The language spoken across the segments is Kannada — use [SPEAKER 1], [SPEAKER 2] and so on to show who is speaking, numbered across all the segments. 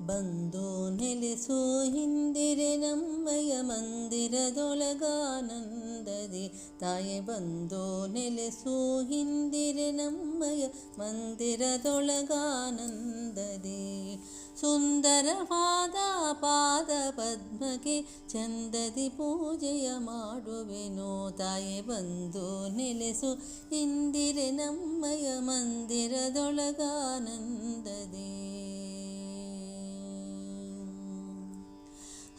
[SPEAKER 1] ಬಂದು ನೆಲೆಸು ಹಿಂದಿರೆ ನಮ್ಮಯ ಮಂದಿರದೊಳಗಾನಂದದಿ. ತಾಯೆ ಬಂದು ನೆಲೆಸು ಹಿಂದಿರೆ ನಮ್ಮಯ ಮಂದಿರದೊಳಗಾನಂದದಿ. ಸುಂದರವಾದ ಪಾದ ಪದ್ಮಕ್ಕೆ ಚಂದದಿ ಪೂಜೆಯ ಮಾಡುವೆನು. ತಾಯೆ ಬಂದು ನೆಲೆಸು ಇಂದಿರೆ ನಮ್ಮಯ ಮಂದಿರದೊಳಗಾನಂದದಿ.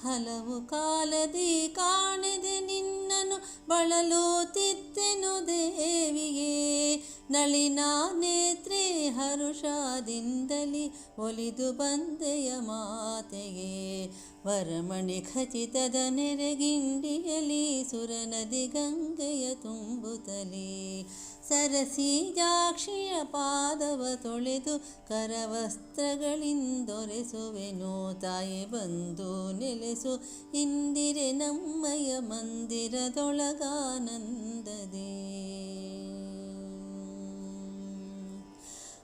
[SPEAKER 1] ಹಲವು ಕಾಲದಿ ಕಾಣದೆ ನಿನ್ನನು ಬಳಲುತ್ತಿದ್ದೆನು ದೇವಿಯೇ. ನಳಿನ ನೇತ್ರೆ ಹರುಷದಿಂದಲಿ ಒಲಿದು ಬಂದೆಯ ಮಾತೆಗೆ. ವರಮಣಿ ಖಚಿತದ ನೆರೆಗಿಂಡಿಯಲಿ ಸುರನದಿ ಗಂಗೆಯ ತುಂಬುತ್ತಲಿ. ಸರಸೀಜಾಕ್ಷಿಯ ಪಾದವ ತೊಳೆದು ಕರವಸ್ತ್ರಗಳಿಂದೊರೆಸುವೆನು. ತಾಯೆ ಬಂದು ನೆಲೆಸು ಇಂದಿರೆ ನಮ್ಮಯ ಮಂದಿರದೊಳಗಾನಂದದಿ.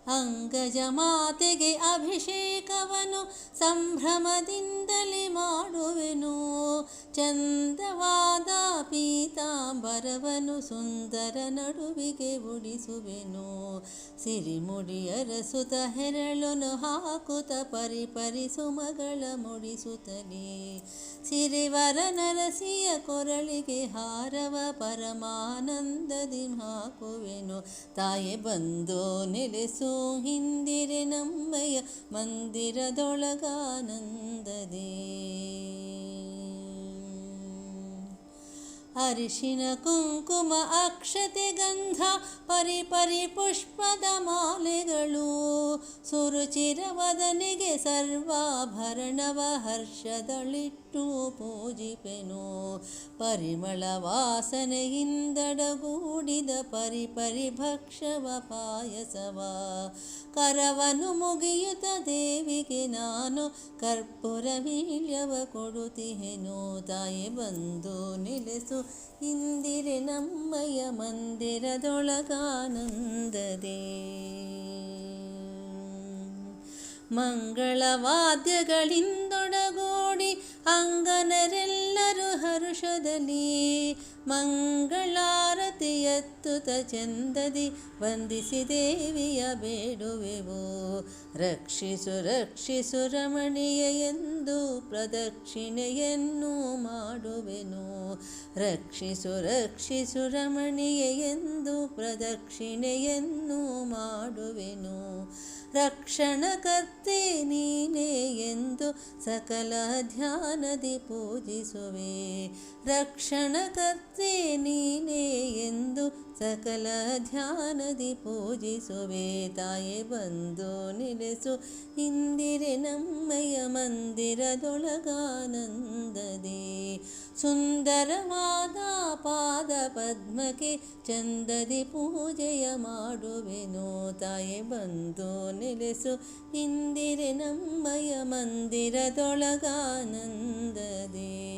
[SPEAKER 1] ಅಂಗಜ ಮಾತೆಗೆ ಅಭಿಷೇಕವನು ಸಂಭ್ರಮದಿಂದಲೇ ಮಾಡುವೆನು. ಚಂದವಾದ ಪೀತಾಂಬರವನು ಸುಂದರ ನಡುವಿಗೆ ಉಡಿಸುವೆನು. ಸಿರಿಮುಡಿ ಅರಸುತ ಹೆರಳನು ಹಾಕುತ್ತ ಪರಿಪರಿ ಸುಮಗಳ ಮುಡಿಸುತ್ತಲೇ. ಸಿರಿವರ ನರಸಿಯ ಕೊರಳಿಗೆ ಹಾರವ ಪರಮಾನಂದದಿ ಹಾಕುವೆನು. ತಾಯೆ ಬಂದು ನೆಲೆಸು ಹಿಂದಿರೆ ನಮ್ಮಯ ಮಂದಿರದೊಳಗಾನಂದದಿ. ಅರಿಶಿನ ಕುಂಕುಮ ಅಕ್ಷತೆ ಗಂಧ ಪರಿಪರಿ ಪುಷ್ಪದ ಮಾಲೆಗಳು. ಸುರುಚಿರವದನಿಗೆ ಸರ್ವಾಭರಣವ ಹರ್ಷದಳಿಟ್ಟು ಪೂಜಿಪೆನು. ಪರಿಮಳ ವಾಸನೆಯಿಂದಡಗೂಡಿದ ಪರಿಪರಿ ಭಕ್ಷವ ಪಾಯಸವ. ಕರವನು ಮುಗಿಯುತ್ತ ದೇವಿಗೆ ನಾನು ಕರ್ಪೂರ ವೀಳ್ಯವ ಕೊಡುತ್ತಿಹೆನು. ತಾಯೆ ಬಂದು ನೆಲೆಸು ಇಂದಿರೆ ನಮ್ಮಯ ಮಂದಿರದೊಳಗಾನಂದದಿ. ಮಂಗಳವಾದ್ಯಗಳಿಂದೊಡಗೂಡಿ ಅಂಗನರೆಲ್ಲರೂ ಹರುಷದಲ್ಲಿ. ಮಂಗಳಾರತಿ ಎತ್ತುತ್ತ ಚಂದದಿ ವಂದಿಸಿ ದೇವಿಯ ಬೇಡುವೆವು. ರಕ್ಷಿಸು ರಕ್ಷಿಸು ರಮಣಿಯ ಎಂದು ಪ್ರದಕ್ಷಿಣೆಯನ್ನು ಮಾಡುವೆನು. ರಕ್ಷಿಸು ರಕ್ಷಿಸು ರಮಣಿಯ ಎಂದು ಪ್ರದಕ್ಷಿಣೆಯನ್ನು ಮಾಡುವೆನು. ರಕ್ಷಣಕರ್ತೆ ನೀನೇ ಎಂದು ಸಕಲ ಧ್ಯಾನದಿ ಪೂಜಿಸುವೆ. ರಕ್ಷಣಕರ್ತೆ ನೀನೇ ಎಂದು ಸಕಲ ಧ್ಯಾನದಿ ಪೂಜಿಸುವೆ. ತಾಯೆ ಬಂದು ನೆಲೆಸು ಇಂದಿರೆ ನಮ್ಮಯ ಮಂದಿರದೊಳಗಾನಂದದಿ. ಸುಂದರವಾದ ಪಾದ ಪದ್ಮಕ್ಕೆ ಚಂದದಿ ಪೂಜೆಯ ಮಾಡುವೆನು. ತಾಯೆ ಬಂದು ನೆಲೆಸು ಇಂದಿರೆ ನಮ್ಮಯ ಮಂದಿರದೊಳಗಾನಂದದಿ.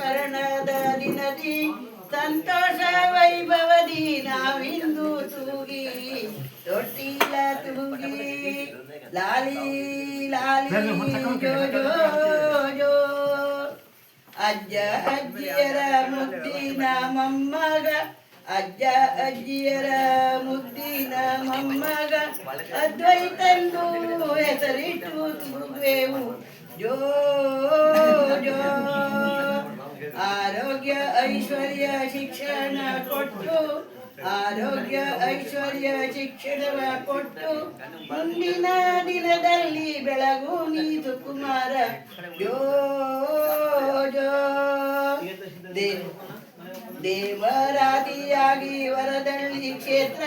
[SPEAKER 2] ನಾಮಕರಣದ ದಿನದಿ ಸಂತೋಷ ವೈಭವದಿ ನಾವಿಂದು ತೂಗಿ ತೊಟ್ಟಿಲ ತೂಗಿ ಲಾಲಿ ಲಾಲಿ ಜೋ ಜೋ ಜೋ ಅಜ್ಜ ಅಜ್ಜಿಯರ ಮುದ್ದಿನ ಮೊಮ್ಮಗ ಅಜ್ಜ ಅಜ್ಜಿಯರ ಮುದ್ದಿನ ಮೊಮ್ಮಗ ಅದ್ವೈತಂದು ಹೆಸರಿಟ್ಟು ತೂಗುವೆವು ಜೋ ಜೋ ಆರೋಗ್ಯ ಐಶ್ವರ್ಯ ಶಿಕ್ಷಣ ಕೊಟ್ಟು ಆರೋಗ್ಯ ಐಶ್ವರ್ಯ ಶಿಕ್ಷಣವ ಕೊಟ್ಟು ಮುಂದಿನ ದಿನದಲ್ಲಿ ಬೆಳಗು ನೀತು ಕುಮಾರ ಜೋ ಜೋ ದೇವರಾದಿಯಾಗಿ ವರದಳ್ಳಿ ಕ್ಷೇತ್ರ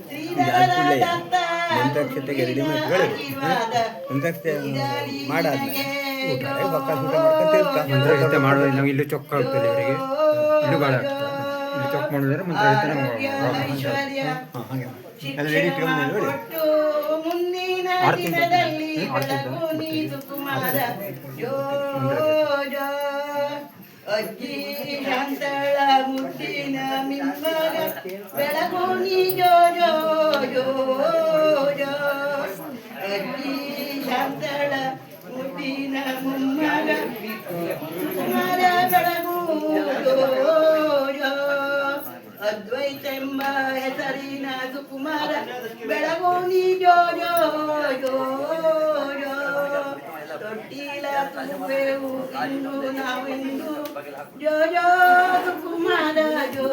[SPEAKER 2] ಶ್ರೀಧರನಾದಂತ ಆಶೀರ್ವಾದ
[SPEAKER 3] ನಾವು ಇಲ್ಲಿ ಚೊಕ್ಕ ಆಗ್ತದೆ ಅವರಿಗೆ ಇಲ್ಲಿ ಭಾಳ ಆಗ್ತದೆ ಇಲ್ಲಿ ಚೊಕ್ಕ ಮಾಡಿದ್ರೆ
[SPEAKER 2] ಮುಂದಿನ ದಿನದಲ್ಲಿ ಬೆಳಗು ನೀತು ಕುಮಾರ ಜೋ ಜೋ ಅಜ್ಜಿ ಶಾಂತಳ ಮುದ್ದಿನ ಮಿಮ್ಮಗ ಬೆಳಗು ನೀ ಜೋ ಜೋ ಜೋ ಜೋ ಅಜ್ಜಿ ಶಾಂತಳ ಮುದ್ದಿನ ಮೊಮ್ಮಗ ಕುಮಾರ ಬೆಳಗು ಜೋ ಜೋ ಅದ್ವೈತೆಂಬ ಹೆಸರಿನ ಸುಕುಮಾರ ಬೆಳಗು ನೀ ಜೋ ಜೋ ಜೋ ಜೋ ತೊಟ್ಟಿಲ ತುಂಬೆವು ಇಂದು ನಾವಿಂದು ಜೋ ಜೋ ಸುಕುಮಾರ ಜೋ